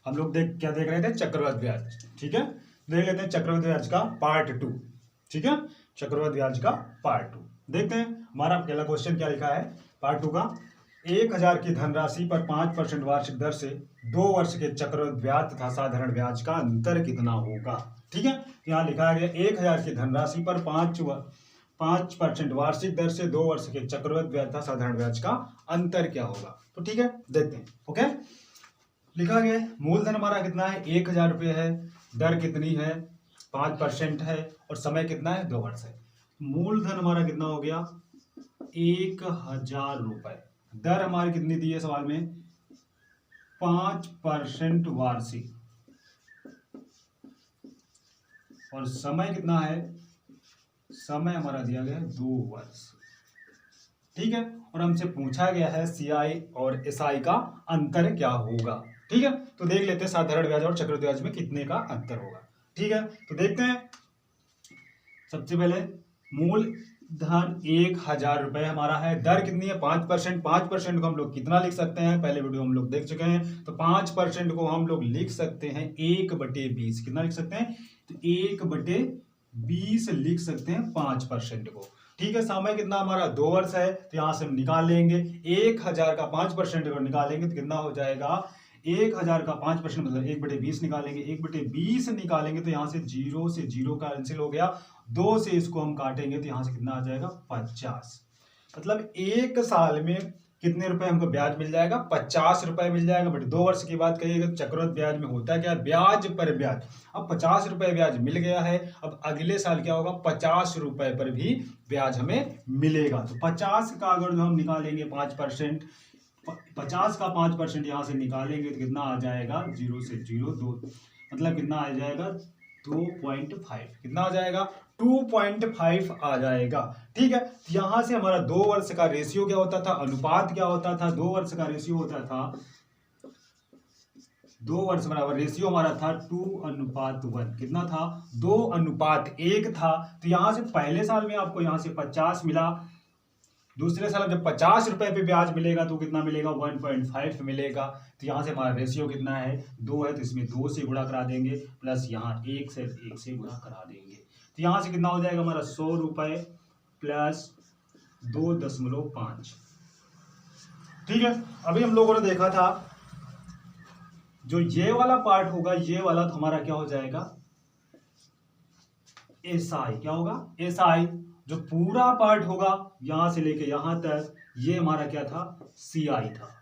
हम लोग क्या देख रहे थे? चक्रवृद्धि ब्याज। ठीक है, देख लेते हैं चक्रवृद्धि ब्याज का पार्ट 2। ठीक है, चक्रवृद्धि ब्याज का पार्ट 2 देखते हैं। हमारा पहला क्वेश्चन क्या लिखा है पार्ट 2 का? 1000 की धनराशि पर 5% वार्षिक दर से 2 वर्ष के चक्रवृद्धि ब्याज तथा साधारण ब्याज का अंतर कितना होगा। ठीक है, यहाँ लिखा गया 1000 की धनराशि पर 5% वार्षिक दर से 2 वर्ष के चक्रवृद्धि ब्याज तथा साधारण ब्याज का अंतर क्या होगा। तो ठीक है, देखते हैं। ओके, लिखा गया मूलधन हमारा कितना है? 1000 रुपये है। दर कितनी है? 5% है। और समय कितना है? 2 वर्ष है। मूलधन हमारा कितना हो गया? 1000 रुपये। दर हमारी कितनी दी है सवाल में? 5% वार्षिक। और समय कितना है? समय हमारा दिया गया है 2 वर्ष। ठीक है, और हमसे पूछा गया है सीआई और एसआई का अंतर क्या होगा। ठीक है, तो देख लेते हैं साधारण ब्याज और चक्रवृद्धि ब्याज में कितने का अंतर होगा। ठीक है, तो देखते हैं। सबसे पहले मूलधन 1000 रुपए हमारा है। दर कितनी है? 5%। 5% को हम लोग कितना लिख सकते हैं? पहले वीडियो हम लोग देख चुके हैं। तो 5% को हम लोग लिख सकते हैं 1/20। कितना लिख सकते हैं? तो 1/20 लिख सकते हैं 5% को। ठीक है, समय कितना हमारा? 2 वर्ष है। तो यहां से हम निकाल लेंगे 1000 का 5% को निकालेंगे तो कितना हो जाएगा? 1000 का 5% मतलब 1/20 निकालेंगे। 1/20 निकालेंगे तो यहाँ से 0 से 0 कैंसिल हो गया। 2 से इसको हम काटेंगे तो यहाँ से कितना आ जाएगा? 50। मतलब 1 साल में कितने रुपए हमको ब्याज मिल जाएगा? 50 रुपए मिल जाएगा। बट 2 वर्ष की बात करिएगा तो चक्रवृद्धि ब्याज में होता क्या है? ब्याज पर ब्याज। अब 50 रुपए ब्याज मिल गया है। अब अगले साल क्या होगा? 50 रुपए पर भी ब्याज हमें मिलेगा। तो 50 का अगर जो हम निकालेंगे 5%, 50 का 5% यहां से निकालेंगे तो कितना आ जाएगा? 0 से 0 2, मतलब कितना आ जाएगा? 2.5। कितना आ जाएगा? 2.5 आ जाएगा। ठीक है, यहां से हमारा 2 वर्ष का रेशियो क्या होता था? अनुपात क्या होता था? 2 वर्ष का रेशियो होता था 2 वर्ष बराबर रेशियो हमारा था 2:1। कितना था? 2:1 था। तो यहां से पहले साल में आपको यहां से 50 मिला। दूसरे साल जब 50 रुपए पे ब्याज मिलेगा तो कितना मिलेगा? 1.5 मिलेगा। तो यहां से हमारा रेशियो कितना है? 2 है। तो इसमें 2 से गुणा करा देंगे प्लस यहाँ 1 से गुणा करा देंगे। तो यहां से कितना हो जाएगा हमारा? 100 रुपए प्लस 2.5। ठीक है, अभी हम लोगों ने देखा था जो ये वाला पार्ट होगा, ये वाला तो हमारा क्या हो जाएगा? एसआई। क्या होगा? एसआई। जो पूरा पार्ट होगा यहां से लेके यहां तक, ये हमारा क्या था? सीआई था।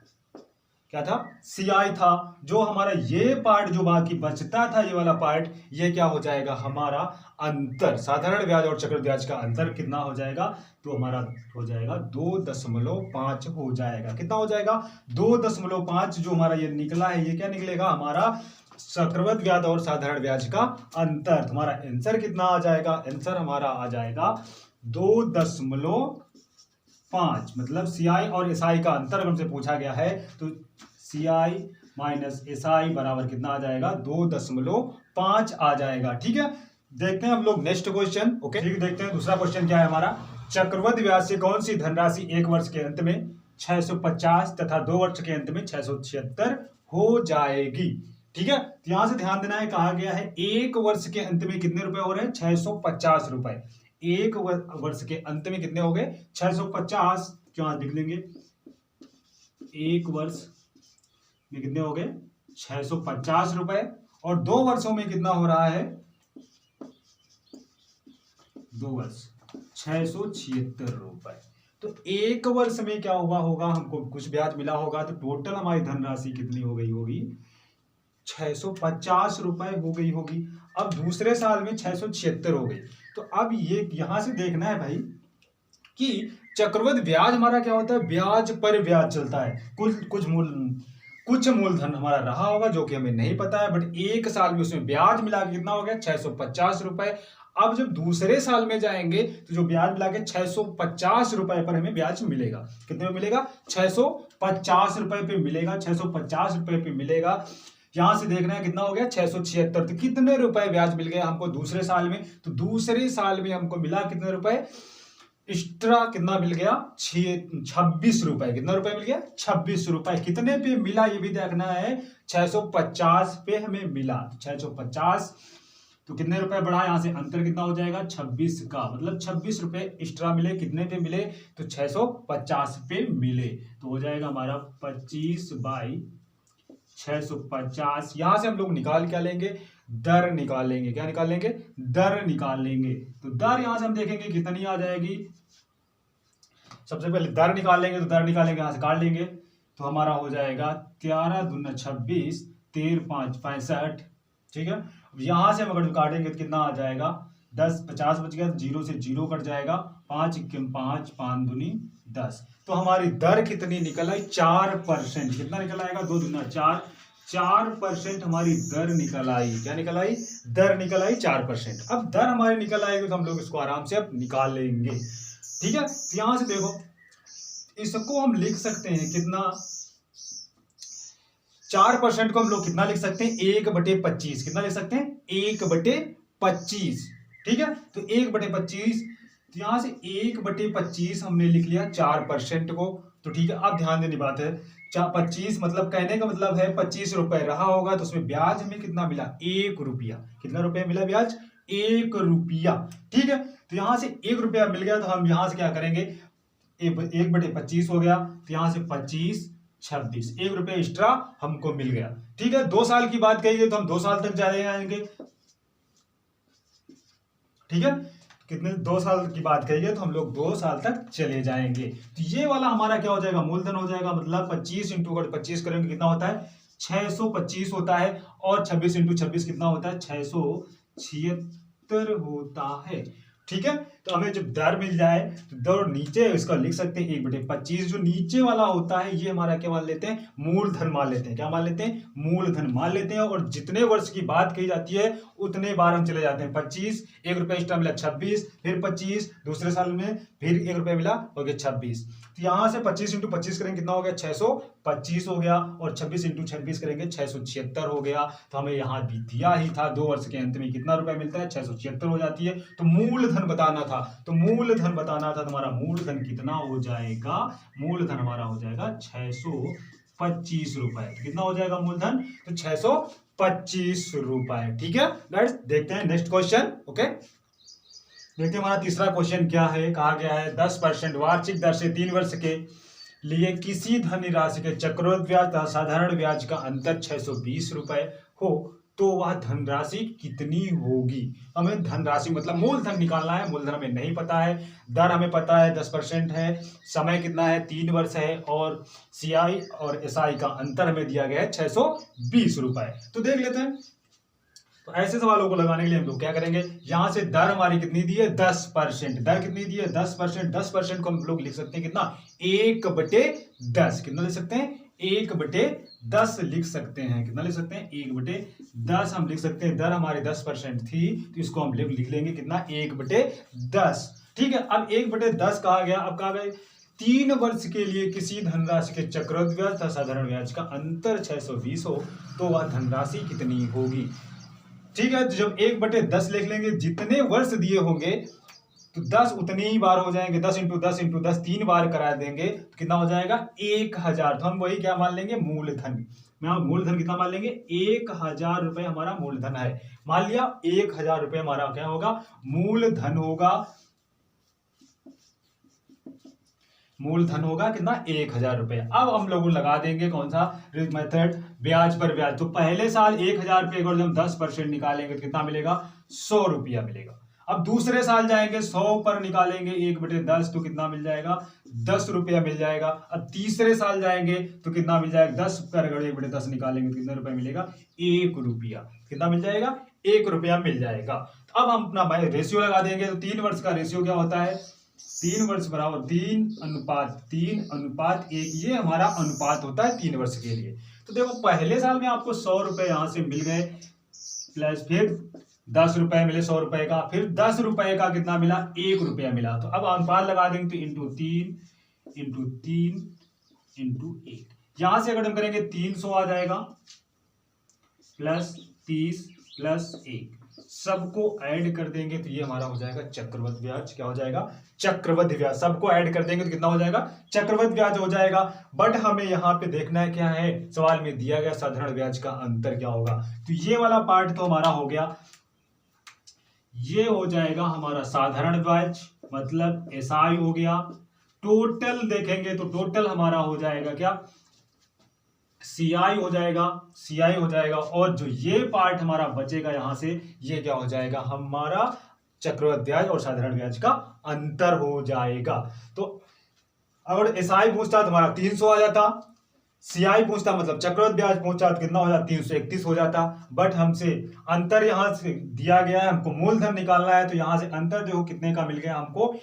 क्या था? सीआई था। जो हमारा ये पार्ट जो बाकी बचता था, ये वाला पार्ट, ये क्या हो जाएगा? हमारा अंतर। साधारण ब्याज और चक्रवृद्धि ब्याज का अंतर कितना हो जाएगा? तो हमारा हो जाएगा 2.5 हो जाएगा। कितना हो जाएगा? 2.5। जो हमारा ये निकला है, ये क्या निकलेगा? हमारा चक्रवृद्धि ब्याज और साधारण ब्याज का अंतर। तुम्हारा आंसर कितना आ जाएगा? आंसर हमारा आ जाएगा 2.5। मतलब सीआई और एसआई का अंतर हमसे पूछा गया है तो सीआई माइनस एसआई बराबर कितना आ जाएगा? 2.5 आ जाएगा। ठीक है, देखते हैं हम लोग नेक्स्ट क्वेश्चन। ओके, ठीक, देखते हैं दूसरा क्वेश्चन क्या है हमारा। चक्रवृद्धि ब्याज से कौन सी धनराशि 1 वर्ष के अंत में 650 तथा 2 वर्ष के अंत में 676 हो जाएगी। ठीक है, तो यहां से ध्यान देना है, कहा गया है 1 वर्ष के अंत में कितने रुपए हो रहे हैं? 650 रुपए। 1 वर्ष के अंत में कितने हो गए? 650। क्या लिख लेंगे? 1 वर्ष में कितने हो गए? 650 रुपए। और 2 वर्षों में कितना हो रहा है? 2 वर्ष 676 रुपए। तो 1 वर्ष में क्या हुआ होगा? हमको कुछ ब्याज मिला होगा। तो टोटल हमारी धनराशि कितनी हो गई होगी? 650 रुपए हो गई होगी। अब दूसरे साल में 676 हो गई। तो अब ये यहां से देखना है भाई कि चक्रवृद्धि ब्याज हमारा क्या होता है? ब्याज पर ब्याज चलता है। कुछ मूलधन हमारा रहा होगा जो कि हमें नहीं पता है, बट 1 साल में उसमें ब्याज मिला के कितना हो गया? 650 रुपए। अब जब दूसरे साल में जाएंगे तो जो ब्याज मिला के 650 रुपए पर हमें ब्याज मिलेगा। कितने में मिलेगा? 650 रुपए पे मिलेगा। 650 रुपए पे मिलेगा। यहां से देखना है कितना हो गया? 676। तो कितने रुपए ब्याज मिल गए हमको दूसरे साल में? तो दूसरे साल में हमको मिला कितने रुपए? एक्स्ट्रा कितना मिल गया 26 रुपए। कितना रुपए मिल गया 26 रुपए। कितने पे मिला ये भी देखना है, 650 पे हमें मिला। 650 तो कितने रुपए बढ़ा, यहां से अंतर कितना हो जाएगा 26 का, मतलब 26 रुपए एक्स्ट्रा मिले। कितने पे मिले तो 650 पे मिले। तो हो जाएगा हमारा 25/650। यहां से हम लोग निकाल क्या लेंगे, दर निकालेंगे। क्या निकालेंगे, दर निकालेंगे। तो दर यहां से हम देखेंगे कितनी आ जाएगी। सबसे पहले दर निकालेंगे, तो दर निकालेंगे यहां से काट लेंगे, तो हमारा हो जाएगा 13 दूना 26, 13 5 65। ठीक है, यहां से हम अगर काटेंगे तो कितना आ जाएगा 10, 50 बच गया, तो 0 से 0 कट जाएगा, 5 1 5, 5 दूनी 10। तो हमारी दर कितनी निकल आई 4%। कितना निकल आएगा 2 दूना 4, 4% हमारी दर निकल आई। क्या निकल आई, दर निकल आई 4%। अब दर हमारी निकल आएगी तो हम लोग इसको आराम से अब निकाल लेंगे। ठीक है, तो यहां से देखो इसको हम लिख सकते हैं कितना, 4% को हम लोग कितना लिख सकते हैं 1/25। कितना लिख सकते हैं 1/25। ठीक है, तो 1/25, तो यहां से 1/25 हमने लिख लिया 4% को। तो ठीक है, अब ध्यान देने बात है, 25 मतलब कहने का मतलब है 25 रुपए रहा होगा, तो उसमें ब्याज हमें कितना मिला 1 रुपया। कितना रुपया मिला ब्याज 1 रुपया। ठीक है, तो यहां से 1 रुपया मिल गया, तो हम यहां से क्या करेंगे, 1/25 हो गया, तो यहां से 25 26, 1 रुपया एक्स्ट्रा हमको मिल गया। ठीक है, 2 साल की बात कही गई तो हम 2 साल तक जाएंगे। ठीक है, कितने 2 साल की बात कही गई तो हम लोग 2 साल तक चले जाएंगे। तो ये वाला हमारा क्या हो जाएगा, मूलधन हो जाएगा। मतलब 25 इंटू 25 करेंगे कितना होता है 625 होता है, और 26 इंटू 26 कितना होता है 676 होता है। ठीक है, तो हमें जब दर मिल जाए तो दर नीचे इसका लिख सकते हैं 1/25। जो नीचे वाला होता है ये हमारा क्या मान लेते हैं, मूलधन मान लेते हैं। क्या मान लेते हैं, मूलधन मान लेते हैं। और जितने वर्ष की बात कही जाती है उतने बार हम चले जाते हैं। 25, 1 रुपया एक्स्ट्रा मिला 26, फिर 25 दूसरे साल में, फिर 1 रुपया मिला हो गया 26। तो यहां से 25 इंटू 25 करेंगे कितना हो गया 625 हो गया, और 26 इंटू 26 करेंगे 676 हो गया। तो हमें यहाँ भी दिया ही था 2 वर्ष के अंत में कितना रुपया मिलता है 676 हो जाती है। तो मूलधन बताना था, तो मूलधन बताना था, तुम्हारा मूलधन कितना हो जाएगा, मूलधन हमारा हो जाएगा 625 रुपए। तो कितना हो जाएगा मूलधन, तो 625 रुपए। ठीक है गाइस, देखते हैं नेक्स्ट क्वेश्चन। ओके, देखते हैं हमारा तीसरा क्वेश्चन क्या है। कहा गया है 10% वार्षिक दर से 3 वर्ष के लिए किसी धन राशि के चक्रवृद्धि ब्याज तथा साधारण ब्याज का अंतर 620 रुपए हो तो वह धनराशि कितनी होगी। हमें धनराशि मतलब मूलधन निकालना है। मूलधन हमें नहीं पता है, दर हमें पता है 10% है, समय कितना है 3 वर्ष है, और सीआई और एसआई का अंतर हमें दिया गया है 620 रुपए। तो देख लेते हैं। तो ऐसे सवालों को लगाने के लिए हम लोग क्या करेंगे, यहां से दर हमारी कितनी दी है 10%। दर कितनी दी है 10%। 10% को हम लोग लिख सकते हैं कितना 1/10। कितना लिख सकते हैं 1/10 लिख सकते हैं। कितना लिख सकते हैं 1/10 हम लिख सकते हैं। दर हमारी 10% थी, तो इसको हम लिख लेंगे कितना 1/10। ठीक है, अब 1/10 कहा गया। अब कहा गया 3 वर्ष के लिए किसी धनराशि के चक्रवृद्धि ब्याज तथा साधारण ब्याज का अंतर 620 हो तो वह धनराशि कितनी होगी। ठीक है, तो जब 1/10 लिख लेंगे, जितने वर्ष दिए होंगे तो 10 उतने ही बार हो जाएंगे। 10 इंटू 10 इंटू 10 3 बार करा देंगे तो कितना हो जाएगा 1000। तो हम वही क्या मान लेंगे मूलधन। मूलधन कितना मान लेंगे 1000 रुपए हमारा मूलधन है। मान लिया 1000 रुपए हमारा क्या होगा मूलधन होगा। मूलधन होगा कितना 1000 रुपए। अब हम लोग लगा देंगे कौन सा मेथड, ब्याज पर ब्याज। तो पहले साल 1000 रुपए अगर हम 10% निकालेंगे तो कितना मिलेगा 100 रुपया मिलेगा। अब दूसरे साल जाएंगे 100 पर निकालेंगे 1/10 तो कितना मिल जाएगा 10 रुपया मिल जाएगा। अब तीसरे साल जाएंगे तो कितना मिल जाएगा 10 पर अगर 1/10 निकालेंगे तो कितना रुपया मिलेगा 1 रुपया। कितना मिल जाएगा 1 रुपया मिल जाएगा। तो अब हम अपना रेशियो लगा देंगे। तो 3 वर्ष का रेशियो क्या होता है 3 वर्ष बराबर 3:1। ये हमारा अनुपात होता है 3 वर्ष के लिए। तो देखो पहले साल में आपको 100 रुपए यहां से मिल गए, प्लस फिर 10 रुपए मिले 100 रुपए का, फिर 10 रुपए का कितना मिला 1 रुपया मिला। तो अब अनुपात लगा देंगे तो इंटू 1। यहां से अगर हम करेंगे 300 आ जाएगा, प्लस 30 प्लस 1 सबको ऐड कर देंगे तो ये हमारा हो जाएगा चक्रवृद्धि ब्याज। क्या हो जाएगा? चक्रवृद्धि ब्याज। सबको ऐड कर देंगे तो कितना हो जाएगा? चक्रवृद्धि ब्याज हो जाएगा। बट हमें यहाँ पे देखना है क्या है, सवाल में दिया गया साधारण ब्याज का अंतर क्या होगा। तो ये वाला पार्ट तो हमारा हो गया, ये हो जाएगा हमारा साधारण ब्याज, मतलब एसआई हो गया। टोटल देखेंगे तो टोटल हमारा हो जाएगा क्या? सीआई हो जाएगा, सीआई हो जाएगा। और जो ये पार्ट हमारा बचेगा यहां से, ये क्या हो जाएगा? हमारा चक्रवृद्धि ब्याज और साधारण ब्याज का अंतर हो जाएगा। तो अगर एसआई पूछता तो हमारा 300 आ जाता, सीआई पूछता मतलब चक्रवृद्धि ब्याज पूछता तो कितना हो जाता? 331 हो जाता। बट हमसे अंतर यहां से दिया गया है, हमको मूलधन निकालना है, तो यहां से अंतर देखो कितने का मिल गया हमको?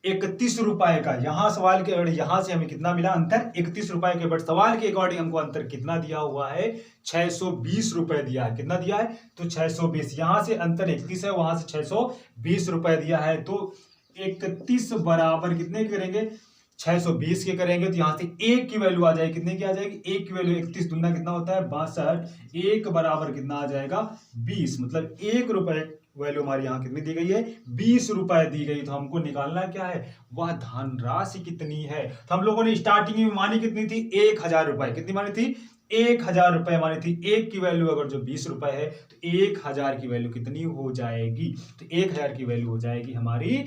31 रुपए का। यहाँ सवाल के यहां से हमें कितना मिला? अंतर 31 रुपए के। बट सवाल के अकॉर्डिंग हमको अंतर कितना दिया हुआ है? 620 रुपए दिया है। कितना दिया है? तो 620। यहां से अंतर 31 है, वहां से 620 रुपए दिया है। तो 31 बराबर कितने करेंगे? 620 के करेंगे तो यहां से एक की वैल्यू आ जाएगी। कितने की आ जाएगी? एक की वैल्यू 31 दुना कितना होता है? 62। एक बराबर कितना आ जाएगा? 20। मतलब 1 रुपए वैल्यू हमारी यहाँ कितनी दी गई है? 20 रुपए दी गई। तो हमको निकालना क्या है? वह धनराशि कितनी है। तो हम लोगों ने स्टार्टिंग में मानी कितनी थी? 1000 रुपए। कितनी मानी थी? 1000 रुपए मानी थी। एक की वैल्यू अगर जो 20 रुपए है तो 1000 की वैल्यू कितनी हो जाएगी? तो 1000 की वैल्यू हो जाएगी हमारी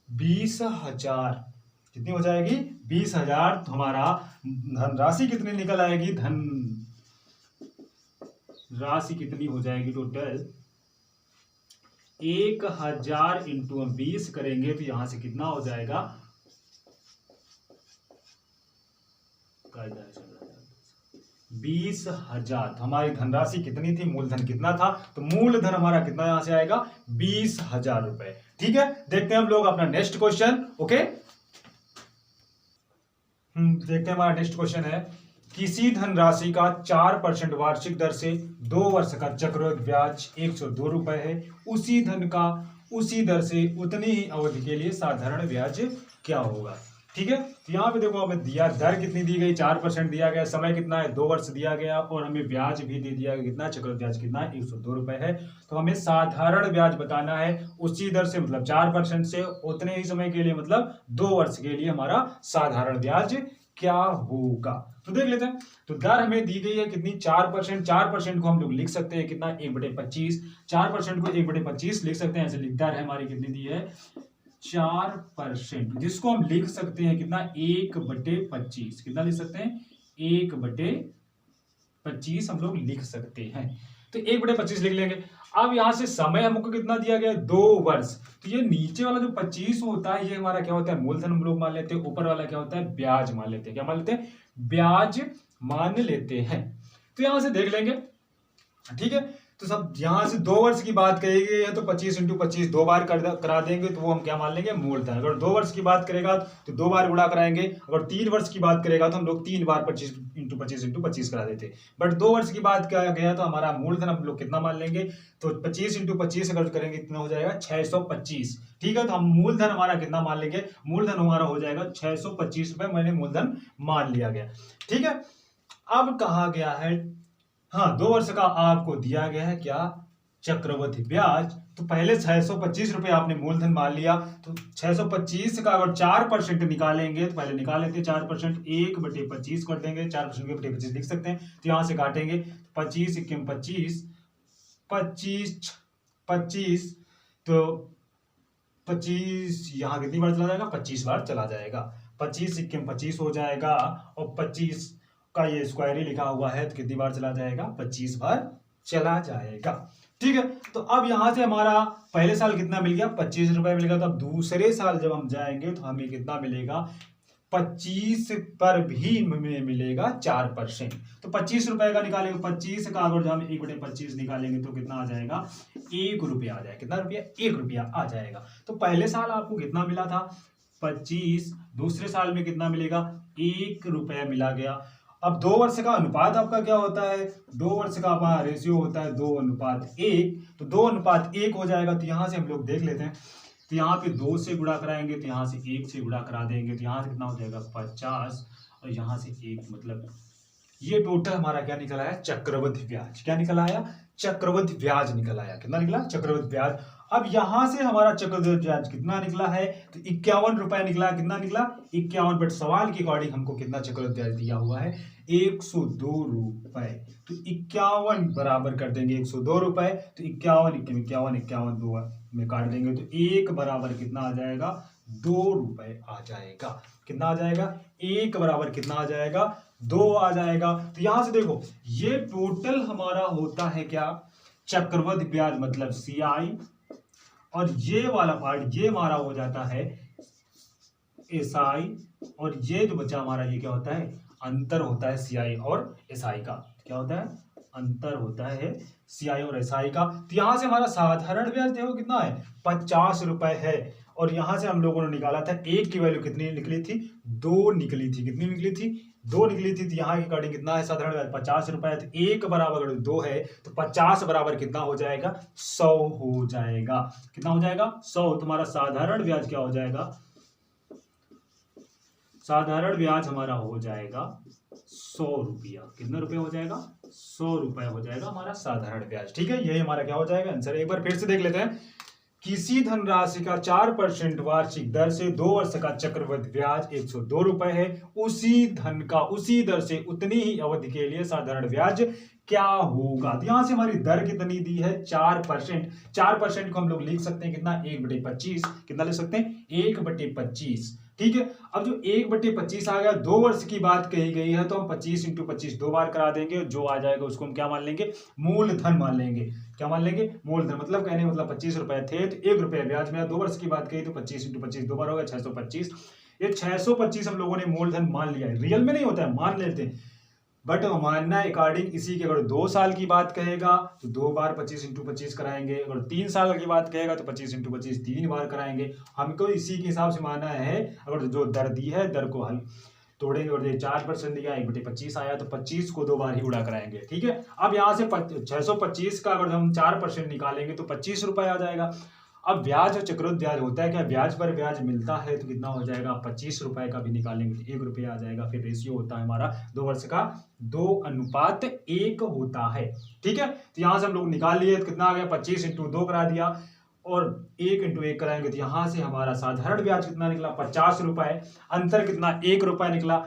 20,000। कितनी हो जाएगी? 20,000। तो हमारा धनराशि कितनी निकल आएगी? धन राशि कितनी हो जाएगी टोटल? 1000 इंटू हम 20 करेंगे तो यहां से कितना हो जाएगा? 20,000। तो हमारी धनराशि कितनी थी? मूलधन कितना था? तो मूलधन हमारा कितना यहां से आएगा? 20,000 रुपए। ठीक है, देखते हैं हम लोग अपना नेक्स्ट क्वेश्चन। ओके, देखते हैं हमारा नेक्स्ट क्वेश्चन है, किसी धनराशि का 4% वार्षिक दर से 2 वर्ष का चक्रवृद्धि ब्याज 102 रुपए है। उसी धन का उसी दर से उतनी ही अवधि के लिए साधारण ब्याज क्या होगा? ठीक है, तो यहाँ पे देखो हमें दिया, दर कितनी दी गई? 4% दिया गया, समय कितना है? 2 वर्ष दिया गया, और हमें ब्याज भी दे दिया गया। कितना? चक्रवृद्धि ब्याज कितना है? 102 रुपए है। तो हमें साधारण ब्याज बताना है उसी दर से, मतलब 4% से उतने ही समय के लिए, मतलब 2 वर्ष के लिए हमारा साधारण ब्याज क्या होगा। तो देख लेते हैं। तो दर हमें दी गई है कितनी? 4%। 4% को हम लोग लिख सकते हैं कितना? 1/25। 4% को 1/25 लिख सकते हैं। ऐसे दर है हमारी कितनी दी है? 4%, जिसको हम लिख सकते हैं कितना? 1/25। कितना लिख सकते हैं? 1/25 हम लोग लिख सकते हैं। तो 1/25 लिख लेंगे। अब यहां से समय हमको कितना दिया गया? 2 वर्ष। तो ये नीचे वाला जो 25 होता है, ये हमारा क्या होता है? मूलधन हम लोग मान लेते हैं। ऊपर वाला क्या होता है? ब्याज मान लेते हैं। क्या मान लेते हैं? ब्याज मान लेते हैं। तो यहां से देख लेंगे। ठीक है, तो सब यहां से 2 वर्ष की बात करेंगे तो 25 इंटू 25 2 बार करा देंगे, तो वो हम क्या मान लेंगे? मूलधन। अगर 2 वर्ष की बात करेगा तो 2 बार गुणा कराएंगे। अगर 3 वर्ष की बात करेगा तो हम लोग 3 बार 25 इंटू 25 करा देते। बट 2 वर्ष की बात किया गया तो हमारा मूलधन हम लोग कितना मान लेंगे? तो 25 इंटू 25 अगर करेंगे कितना हो जाएगा? 625। ठीक है, तो हम मूलधन हमारा कितना मान लेंगे? मूलधन हमारा हो जाएगा 625 रुपए। मैंने मूलधन मान लिया गया। ठीक है, अब कहा गया है, हाँ 2 वर्ष का आपको दिया गया है क्या? चक्रवृद्धि ब्याज। तो पहले 625 रुपए आपने मूलधन मान लिया, तो 625 का अगर 4% निकालेंगे तो पहले निकाल लेते हैं। 4% 1/25 कर देंगे। 4% 1/25 लिख सकते हैं। तो यहां से काटेंगे 25 × 25 25 25, तो 25 यहाँ कितनी बार चला जाएगा? 25 बार चला जाएगा। 25 × 25 हो जाएगा, और 25 का ये स्क्वायर ही लिखा हुआ है, तो कितनी बार चला जाएगा? 25 बार चला जाएगा। ठीक है, तो अब यहां से हमारा पहले साल कितना मिल गया? 25 रुपए मिल गया। तो अब दूसरे साल जब हम जाएंगे तो हमें कितना मिलेगा? 25 पर भी हमें मिलेगा 4%। तो 25 रुपए का निकालेंगे। 25 का अगर हम 1/25 निकालेंगे तो कितना आ जाएगा? 1 रुपया आ जाएगा। कितना रुपया? 1 रुपया आ जाएगा। तो पहले साल आपको कितना मिला था? 25। दूसरे साल में कितना मिलेगा? 1 रुपया मिला गया। अब 2 वर्ष का अनुपात आपका क्या होता है? 2 वर्ष का हमारा रेशियो होता है 2:1। तो 2:1 हो जाएगा। तो यहां से हम लोग देख लेते हैं। तो यहाँ पे 2 से गुणा कराएंगे, तो यहाँ से 1 से गुणा करा देंगे, तो यहाँ से कितना हो जाएगा? 50, और यहाँ से 1, मतलब ये टोटल हमारा क्या निकल आया, चक्रवृद्धि ब्याज। क्या निकल आया, चक्रवृद्धि ब्याज निकल आया। कितना निकला, चक्रवृद्धि ब्याज। अब यहां से हमारा चक्रवृद्धि ब्याज कितना निकला है, तो 51 रुपए निकला। कितना निकला, 51। बट सवाल के अकॉर्डिंग हमको कितना चक्रवृद्धि ब्याज दिया हुआ है, 102 रुपए। तो 51 बराबर कर देंगे 102 रुपए, तो 51 दो में काट देंगे तो 1 बराबर कितना आ जाएगा, 2 रुपए आ जाएगा। कितना आ जाएगा, 1 बराबर कितना आ जाएगा, 2 आ जाएगा। तो यहां से देखो ये टोटल हमारा होता है क्या, चक्रवृद्धि ब्याज मतलब CI, और ये वाला पार्ट ये हमारा हो जाता है SI, और ये जो बचा हमारा ये क्या होता है, अंतर होता है CI और SI का। क्या होता है, अंतर होता है CI और SI का। तो यहां से हमारा साधारण ब्याज देखो कितना है, 50 रुपए है। और यहां से हम लोगों ने निकाला था एक की वैल्यू कितनी निकली थी, 2 निकली थी। कितनी निकली थी, 2 निकली थी। तो यहाँ के अकॉर्डिंग कितना है साधारण ब्याज, 50 रुपए। तो 1 बराबर अगर 2 है तो 50 बराबर कितना हो जाएगा, 100 हो जाएगा। कितना हो जाएगा, 100। तुम्हारा साधारण ब्याज क्या हो जाएगा, साधारण ब्याज हमारा हो जाएगा 100 रुपया। कितना रुपया हो जाएगा, 100 रुपया हो जाएगा हमारा साधारण ब्याज। ठीक है, यही हमारा क्या हो जाएगा आंसर। एक बार फिर से देख लेते हैं। किसी धनराशि का 4% वार्षिक दर से 2 वर्ष का चक्रवृद्धि ब्याज 102 रुपए है, उसी धन का उसी दर से उतनी ही अवधि के लिए साधारण ब्याज क्या होगा। तो यहां से हमारी दर कितनी दी है, 4%। 4% को हम लोग लिख सकते हैं कितना, 1/25। कितना लिख सकते हैं, 1/25। ठीक है, अब जो 1/25 आ गया, 2 वर्ष की बात कही गई है, तो हम 25 × 25 2 बार करा देंगे। जो आ जाएगा उसको हम क्या मान लेंगे, मूलधन मान लेंगे। क्या मान लेंगे, मूलधन। मतलब कहने मतलब 25 रुपए थे तो 1 रुपया ब्याज में। 2 वर्ष की बात कही तो 25 × 25 2 बार होगा, 625। ये 625 हम लोगों ने मूलधन मान लिया है। रियल में नहीं होता है, मान लेते हैं, बट मानना अकॉर्डिंग इसी के। अगर 2 साल की बात कहेगा तो 2 बार 25 × 25 कराएंगे। अगर 3 साल की बात कहेगा तो 25 × 25 3 बार कराएंगे। हमको इसी के हिसाब से मानना है। अगर जो दर दी है दर को हल तोड़ेंगे, और ये 4% दिया, 1/25 आया, तो 25 को 2 बार ही उड़ा कराएंगे। ठीक है, अब यहाँ से 625 का अगर हम 4% निकालेंगे तो 25 रुपए आ जाएगा। अब ब्याज और चक्रवृद्धि ब्याज होता है क्या, ब्याज पर ब्याज मिलता है तो कितना हो जाएगा, 25 रुपए का भी निकालेंगे तो 1 रुपया आ जाएगा। फिर रेशियो होता है हमारा 2 वर्ष का 2:1 होता है। ठीक है, तो यहां से हम लोग निकाल लिए तो कितना आ गया, 25 × 2 करा दिया, और 1 × 1 कराएंगे तो यहां से हमारा साधारण ब्याज कितना निकला, 50 रुपए। अंतर कितना, 1 रुपया निकला।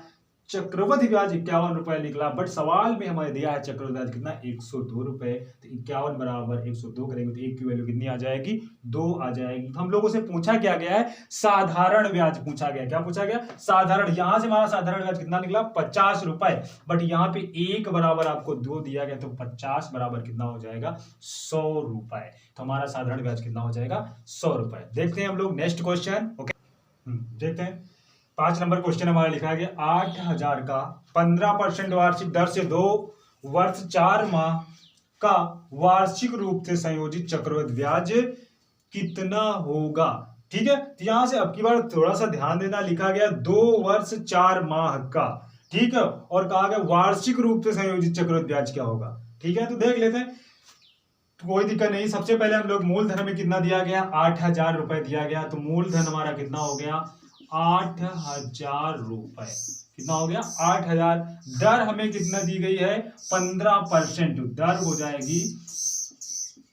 चक्रवृद्धि ब्याज 51 रुपए निकला। बट सवाल में हमें दिया है चक्रवृद्धि ब्याज कितना, 102 रुपए। तो 51 बराबर 102 करेंगे तो 1 की वैल्यू कितनी आ जाएगी, 2 आ जाएगी। तो हम लोगों से पूछा क्या गया है, साधारण ब्याज पूछा गया। क्या पूछा गया, साधारण। यहां से हमारा साधारण ब्याज कितना निकला, 50 रुपए। बट यहाँ पे 1 बराबर आपको 2 दिया गया, तो 50 बराबर कितना हो जाएगा, 100 रुपए। तो हमारा साधारण ब्याज कितना हो जाएगा, 100 रुपए। देखते हैं हम लोग नेक्स्ट क्वेश्चन। ओके, देखते हैं 5 नंबर क्वेश्चन हमारा लिखा गया, 8000 का 15% वार्षिक दर से 2 वर्ष 4 माह का वार्षिक रूप से संयोजित चक्रवृद्धि ब्याज कितना होगा। ठीक है, तो यहां से अब की बार थोड़ा सा ध्यान देना, लिखा गया 2 वर्ष 4 माह का। ठीक है, और कहा गया वार्षिक रूप से संयोजित चक्रवृद्धि ब्याज क्या होगा। ठीक है, तो देख लेते हैं, तो कोई दिक्कत नहीं। सबसे पहले हम लोग मूलधन में कितना दिया गया, 8000 रुपए दिया गया, तो मूलधन हमारा कितना हो गया, 8000 रुपए। कितना हो गया, 8000। दर हमें कितना दी गई है, 15%। दर हो जाएगी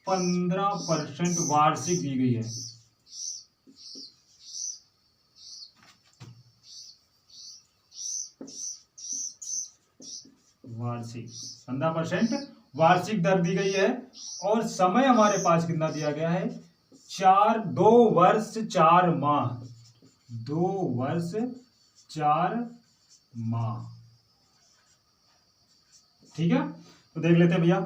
15% वार्षिक दी गई है। वार्षिक 15% वार्षिक दर दी गई है। और समय हमारे पास कितना दिया गया है, 2 वर्ष 4 माह। 2 वर्ष 4 माह। ठीक है, तो देख लेते हैं भैया।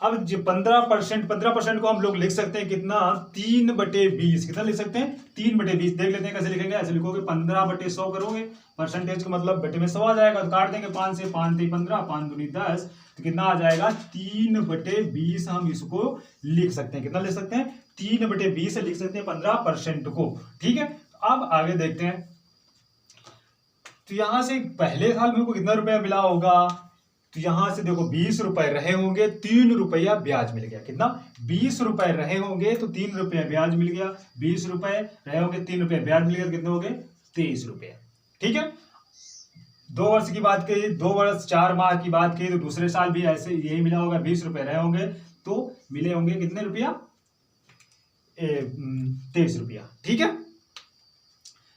अब 15% को हम लोग लिख सकते हैं कितना, 3/20। कितना लिख सकते हैं, 3/20। देख लेते हैं कैसे लिखेंगे। ऐसे लिखोगे 15/100 करोगे, परसेंटेज का मतलब बटे में 100 आ जाएगा, तो काट देंगे 5 से, 5 × 15, 5 × 10, तो कितना आ जाएगा, 3/20 हम इसको लिख सकते हैं। कितना लिख सकते हैं, 3/20 से लिख सकते हैं 15% को। ठीक है, अब आगे देखते हैं। तो यहां से पहले साल में कितना रुपया मिला होगा, तो यहां से देखो 20 रुपए रहे होंगे, 3 रुपया ब्याज मिल गया। कितना, 20 रुपए रहे होंगे तो 3 रुपया ब्याज मिल गया। 20 रुपए रहे होंगे, 3 रुपया ब्याज मिल गया, कितने हो गए, 23 रुपये। ठीक है, 2 वर्ष की बात करी, 2 वर्ष 4 माह की बात की, तो दूसरे साल भी ऐसे यही मिला होगा, 20 रुपए रहे होंगे, तो मिले होंगे कितने रुपया, 23 रुपया। ठीक है,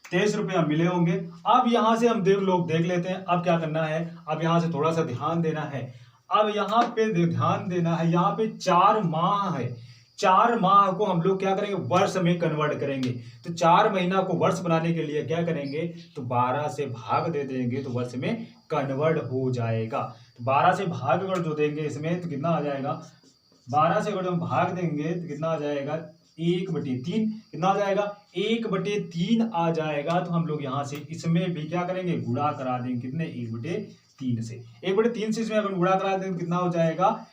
23 रुपया मिले होंगे। अब यहां से हम देख लेते हैं अब क्या करना है। अब यहां से थोड़ा सा ध्यान देना है। अब यहाँ पे ध्यान देना है, यहाँ पे 4 माह है, 4 माह को हम लोग क्या करेंगे, वर्ष में कन्वर्ट करेंगे। तो 4 महीना को वर्ष बनाने के लिए क्या करेंगे, तो 12 से भाग दे देंगे, तो वर्ष में कन्वर्ट हो जाएगा। तो 12 से भाग अगर जो देंगे इसमें, तो कितना आ जाएगा, 12 से अगर हम भाग देंगे तो कितना आ जाएगा, 1/3। कितना आ जाएगा, 1/3 आ जाएगा। तो हम लोग यहाँ से इसमें भी क्या करेंगे, गुणा करा देंगे, कितने, 1/3 से। 1/3 से इसमें अगर गुणा करा देंगे कितना हो जाएगा,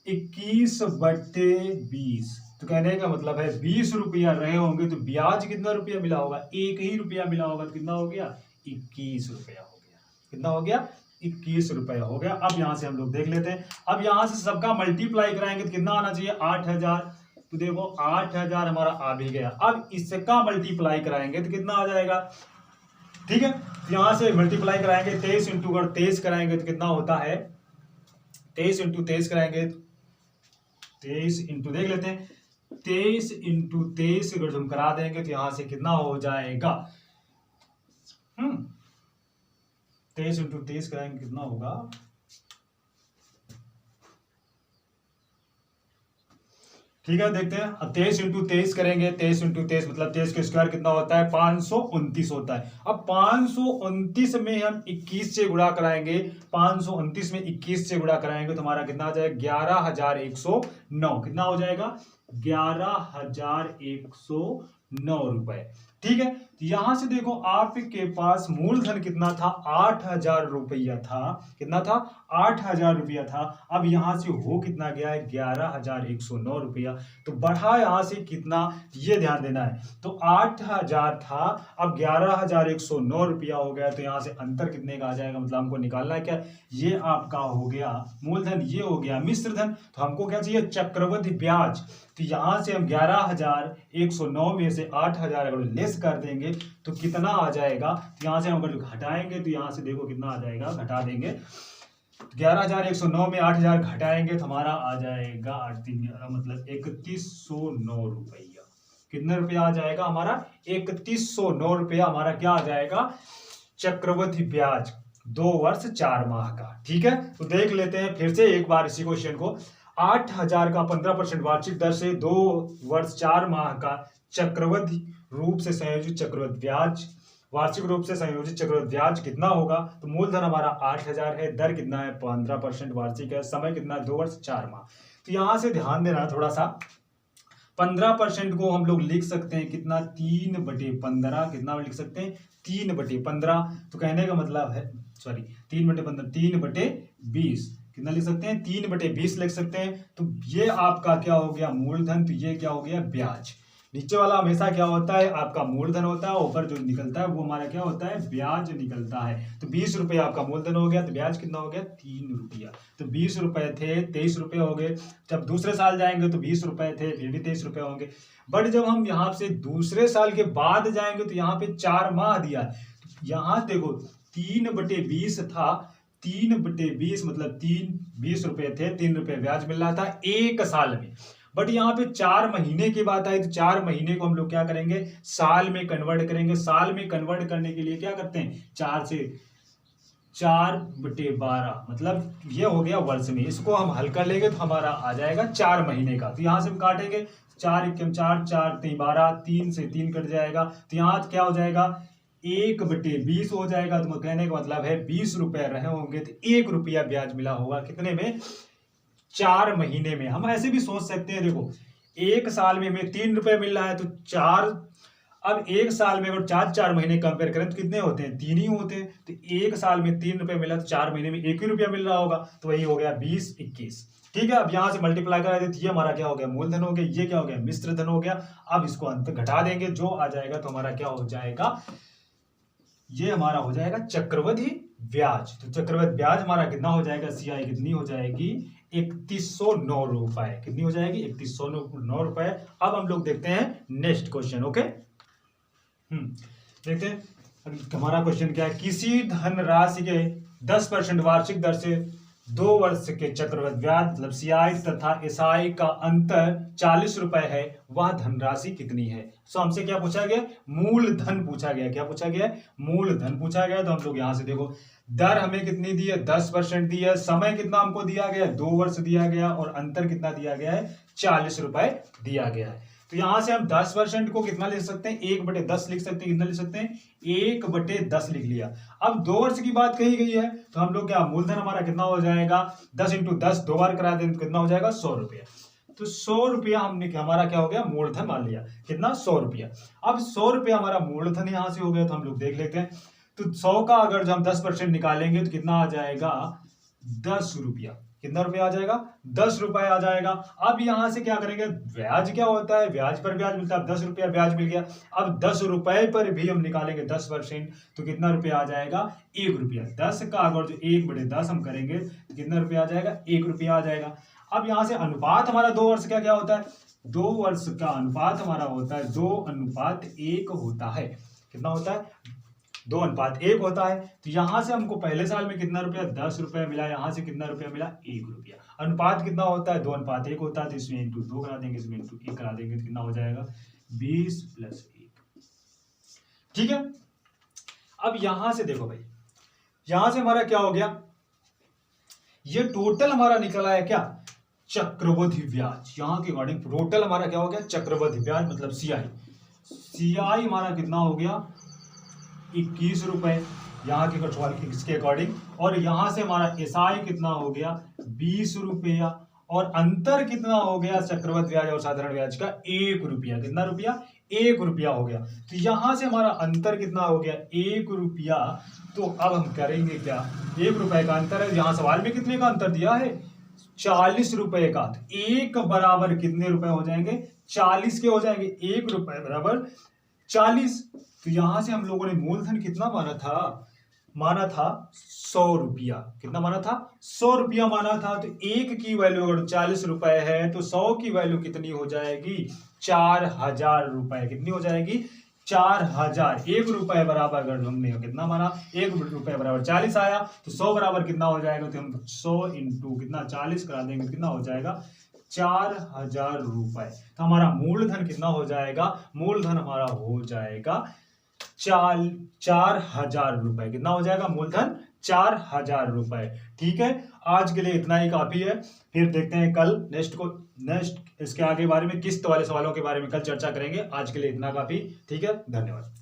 21/20। तो कहने का मतलब है 20 रुपया रहे होंगे, तो ब्याज कितना रुपया मिला होगा, 1 ही रुपया मिला होगा। तो कितना हो गया, 21 रुपया हो गया। कितना हो गया, 21 रुपया हो गया। अब यहां से हम लोग देख लेते हैं। अब यहां से सबका मल्टीप्लाई कराएंगे तो कितना आना चाहिए, 8000। तो देखो 8000 हमारा आ भी गया। अब इसका मल्टीप्लाई कराएंगे तो कितना आ जाएगा, ठीक है। यहां से मल्टीप्लाई कराएंगे, 23 इंटू अगर 23 कराएंगे तो कितना होता है, 23 इंटू 23 कराएंगे, 23 इंटू देख लेते हैं, 23 इंटू 23 अगर हम करा देंगे तो यहां से कितना हो जाएगा, 23 इंटू 23 कराएंगे कितना होगा, ठीक है। देखते हैं, 23 इंटू 23 करेंगे, 23 इंटू 23 मतलब 23 का स्क्वायर कितना होता है, 529 होता है। अब 529 में हम 21 से गुणा कराएंगे, 529 में 21 से गुणा कराएंगे तो हमारा कितना आ जाएगा, 11,109। कितना हो जाएगा, 11,109 रुपए। ठीक है, तो यहां से देखो आपके पास मूलधन कितना था, 8,000 रुपया था। कितना था, 8,000 रुपया था। अब यहां से हो कितना गया है, 11,109 रुपया। तो बढ़ा यहां से कितना, ये ध्यान देना है। तो 8,000 था, अब 11,109 रुपया हो गया। तो यहां से अंतर कितने का आ जाएगा, मतलब हमको निकालना है क्या, ये आपका हो गया मूलधन, ये हो गया मिश्र धन। तो हमको क्या चाहिए, चक्रवृद्धि ब्याज। तो यहां से हम 11,109 में से 8,000 अगर लेस कर देंगे तो कितना आ जाएगा, तो यहां से हम अगर घटाएंगे तो यहां से देखो कितना आ जाएगा, घटा देंगे 11,109 में 8,000 घटाएंगे तो हमारा आ जाएगा 8 मतलब 3,109 रुपया। कितने रुपया आ जाएगा हमारा, 3,109 रुपया हमारा क्या आ जाएगा, चक्रवृद्धि ब्याज 2 वर्ष 4 माह का। ठीक है, तो देख लेते हैं फिर से एक बार इसी क्वेश्चन को। 8,000 का 15% वार्षिक दर से 2 वर्ष 4 माह का चक्रवृद्धि रूप से संयोजित चक्रवृद्धि ब्याज, वार्षिक रूप से संयोजित चक्रवृद्धि ब्याज कितना होगा। तो मूलधन हमारा 8,000 है, दर कितना है 15% वार्षिक है, समय कितना है 2 वर्ष 4 माह। तो यहां से ध्यान देना थोड़ा सा, 15% को हम लोग लिख सकते हैं कितना, 3/15। कितना लिख सकते हैं, 3/15। तो कहने का मतलब है, सॉरी 3/15, 3/20। कितना लिख सकते हैं, 3/20 लिख सकते हैं। तो ये आपका क्या हो गया, मूलधन। तो ये क्या हो गया, ब्याज। नीचे वाला हमेशा क्या होता है, आपका मूलधन होता है, ऊपर जो निकलता है वो हमारा क्या होता है, ब्याज निकलता है। तो 20 रुपया आपका मूलधन हो गया, तो ब्याज कितना हो गया, 3 रुपया। तो 20 रुपए थे, 23 रुपये हो गए। जब दूसरे साल जाएंगे तो 20 रुपए थे, फिर भी 23 रुपये होंगे। बट जब हम यहाँ से दूसरे साल के बाद जाएंगे तो यहाँ पे 4 माह दिया है। यहाँ देखो 3/20 था, 3/20 मतलब 20 रुपए थे, 3 रुपये ब्याज मिल रहा था एक साल में। बट यहाँ पे 4 महीने की बात आई तो 4 महीने को हम लोग क्या करेंगे, साल में कन्वर्ट करेंगे। साल में कन्वर्ट करने के लिए क्या करते हैं, 4 से 4/12 मतलब ये हो गया वर्ष में। इसको हम हल कर लेंगे तो हमारा आ जाएगा 4 महीने का। तो यहाँ से हम काटेंगे, 4 एकम 4, 4 3 12, 3 से 3 कट जाएगा। तो यहाँ क्या हो जाएगा, 1/20 हो जाएगा। तो कहने का मतलब है 20 रुपए रहे होंगे तो 1 रुपया ब्याज मिला होगा, कितने में, 4 महीने में। हम ऐसे भी सोच सकते हैं, देखो एक साल में हमें 3 रुपए मिल रहा है तो 4, अब एक साल में अगर 4 महीने कंपेयर करें तो कितने होते हैं, 3 ही होते हैं। तो एक साल में 3 रुपए मिला तो 4 महीने में 1 ही रुपया मिल रहा होगा। तो वही हो गया 20, 21। ठीक है, अब यहां से मल्टीप्लाई करा देते, ये हमारा क्या हो गया, मूलधन हो गया। ये क्या हो गया, मिश्र धन हो गया। अब इसको अंत घटा देंगे, जो आ जाएगा तो हमारा क्या हो जाएगा, ये हमारा हो जाएगा चक्रवृद्धि ब्याज। तो चक्रवृद्धि ब्याज हमारा कितना हो जाएगा, सीआई कितनी हो जाएगी, 3,109 रुपए। कितनी हो जाएगी, 3,109 रुपए। अब हम लोग देखते हैं नेक्स्ट क्वेश्चन। ओके, देखते हैं हमारा क्वेश्चन क्या है, किसी धनराशि के 10% वार्षिक दर से 2 वर्ष के चक्रवृद्धि ब्याज मतलब सीआई तथा एसआई का अंतर 40 रुपए है, वह धनराशि कितनी है। सो हमसे क्या पूछा गया, मूलधन पूछा गया। क्या पूछा गया, मूलधन पूछा गया। तो हम लोग यहां से देखो, दर हमें कितनी दी है, 10% दी है, समय कितना हमको दिया गया है, 2 वर्ष दिया गया, और अंतर कितना दिया गया है, 40 रुपए दिया गया है। तो यहां से हम 10% को कितना लिख सकते हैं, 1/10 लिख सकते हैं। कितना लिख सकते हैं, 1/10 लिख लिया। अब 2 वर्ष की बात कही गई है, तो हम लोग क्या, मूलधन हमारा कितना हो जाएगा, 10 × 10 2 बार करा दें तो कितना हो जाएगा, 100 रुपया। तो 100 रुपया हमने, हमारा क्या हो गया, मूलधन मान लिया। कितना, 100 रुपया। अब 100 रुपया हमारा मूलधन यहां से हो गया। तो हम लोग देख लेते हैं, तो 100 का अगर जो हम 10% निकालेंगे तो कितना आ जाएगा, 10 रुपया। कितना रुपया आ जाएगा, 10 रुपए आ जाएगा। अब यहां से क्या करेंगे, ब्याज क्या होता है, ब्याज पर ब्याज मिलता है। 10 रुपया ब्याज मिल गया। अब 10 रुपए पर भी हम निकालेंगे 10%, तो कितना रुपया आ जाएगा, 1 रुपया। 10 का अगर जो 1/10 हम करेंगे तो कितना रुपया आ जाएगा, 1 रुपया आ जाएगा। अब यहां से अनुपात हमारा 2 वर्ष का क्या होता है, 2 वर्ष का अनुपात हमारा होता है 2:1 होता है। कितना होता है, 2:1 होता है। तो यहां से हमको पहले साल में कितना रुपया, 10 रुपया मिला। यहां से कितना रुपया मिला, 1 रुपया। अनुपात कितना होता है, 2:1 होता है। तो इसमें इंटू 2 करा देंगे, इसमें इंटू 1 करा देंगे, तो कितना हो जाएगा, 20 + 1। ठीक है। अब यहां से देखो भाई, यहां से हमारा क्या हो गया, ये टोटल हमारा निकला है क्या, चक्रवृद्धि ब्याज। यहां के अकॉर्डिंग टोटल हमारा क्या हो गया, चक्रवृद्धि ब्याज मतलब सीआई हमारा कितना हो गया, 21 रुपए यहाँ के इसके अकॉर्डिंग। और यहां से हमारा एसआई कितना हो गया, 20 रुपया। और अंतर कितना हो गया चक्रवृद्धि ब्याज और साधारण ब्याज का, 1 रुपया। कितना रुपया, 1 रुपया हो गया। तो यहां से हमारा अंतर कितना हो गया, 1 रुपया। तो अब हम करेंगे क्या, 1 रुपए का अंतर है। यहां सवाल में कितने का अंतर दिया है, 40 रुपए का। तो 1 बराबर कितने रुपए हो जाएंगे, 40 के हो जाएंगे। 1 रुपए बराबर 40। तो यहां से हम लोगों ने मूलधन कितना माना था 100 रुपया। कितना माना था, 100 रुपया माना था। तो 1 की वैल्यू अगर 40 रुपए है, तो 100 की वैल्यू कितनी हो जाएगी, 4000 रुपए। कितनी हो जाएगी, 4000। 1 रुपए बराबर अगर हमने कितना माना, 1 रुपए बराबर 40 आया, तो 100 बराबर कितना हो जाएगा, तो हम 100 × कितना 40 करा देंगे, कितना हो जाएगा, 4000 रुपए। तो हमारा मूलधन कितना हो जाएगा, मूलधन हमारा हो जाएगा 4000 रुपए। कितना हो जाएगा, मूलधन 4000 रुपए। ठीक है, आज के लिए इतना ही काफी है। फिर देखते हैं कल नेक्स्ट इसके आगे बारे में, किस्त वाले सवालों के बारे में कल चर्चा करेंगे। आज के लिए इतना काफी। ठीक है, धन्यवाद।